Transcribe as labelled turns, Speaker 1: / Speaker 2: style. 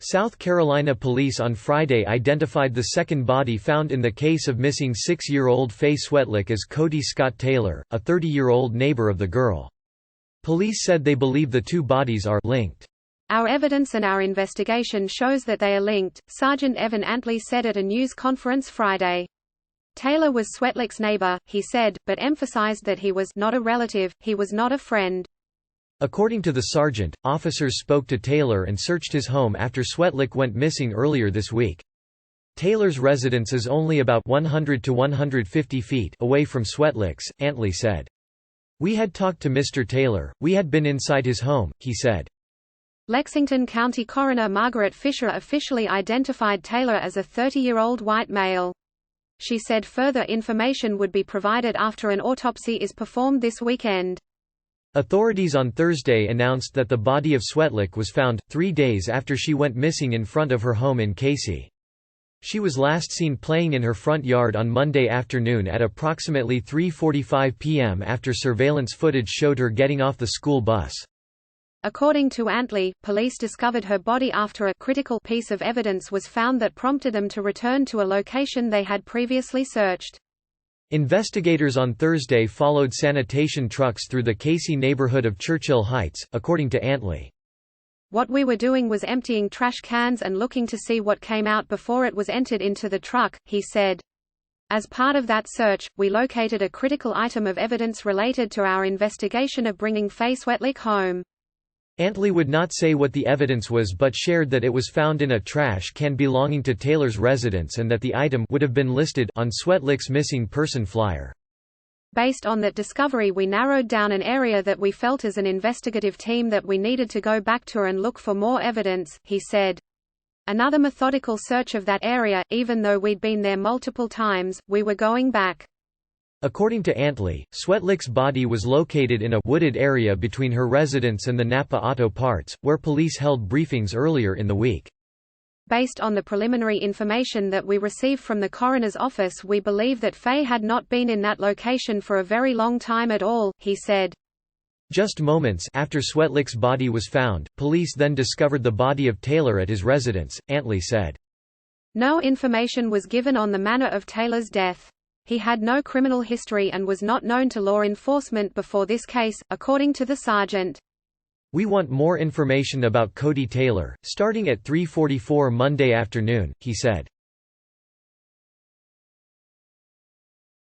Speaker 1: South Carolina police on Friday identified the second body found in the case of missing 6-year-old Faye Swetlik as Coty Scott Taylor, a 30-year-old neighbor of the girl. Police said they believe the two bodies are linked.
Speaker 2: "Our evidence and our investigation shows that they are linked," Sergeant Evan Antley said at a news conference Friday. Taylor was Swetlik's neighbor, he said, but emphasized that he was not a relative, he was not a friend.
Speaker 1: According to the sergeant, officers spoke to Taylor and searched his home after Swetlik went missing earlier this week. Taylor's residence is only about 100 to 150 feet away from Swetlik's, Antley said. "We had talked to Mr. Taylor, we had been inside his home," he said.
Speaker 2: Lexington County Coroner Margaret Fisher officially identified Taylor as a 30-year-old white male. She said further information would be provided after an autopsy is performed this weekend.
Speaker 1: Authorities on Thursday announced that the body of Swetlik was found, 3 days after she went missing in front of her home in Casey. She was last seen playing in her front yard on Monday afternoon at approximately 3:45 p.m. after surveillance footage showed her getting off the school bus.
Speaker 2: According to Antley, police discovered her body after a critical piece of evidence was found that prompted them to return to a location they had previously searched.
Speaker 1: Investigators on Thursday followed sanitation trucks through the Casey neighborhood of Churchill Heights, according to Antley.
Speaker 2: "What we were doing was emptying trash cans and looking to see what came out before it was entered into the truck," he said. "As part of that search, we located a critical item of evidence related to our investigation of bringing Faye Swetlik home."
Speaker 1: Antley would not say what the evidence was but shared that it was found in a trash can belonging to Taylor's residence and that the item would have been listed on Swetlik's missing person flyer.
Speaker 2: "Based on that discovery, we narrowed down an area that we felt as an investigative team that we needed to go back to and look for more evidence," he said. "Another methodical search of that area, even though we'd been there multiple times, we were going back."
Speaker 1: According to Antley, Swetlik's body was located in a wooded area between her residence and the Napa Auto Parts, where police held briefings earlier in the week.
Speaker 2: "Based on the preliminary information that we received from the coroner's office, we believe that Faye had not been in that location for a very long time at all," he said.
Speaker 1: Just moments after Swetlik's body was found, police then discovered the body of Taylor at his residence, Antley said.
Speaker 2: "No information was given on the manner of Taylor's death. He had no criminal history and was not known to law enforcement before this case," according to the sergeant.
Speaker 1: "We want more information about Coty Taylor, starting at 3:44 Monday afternoon," he said.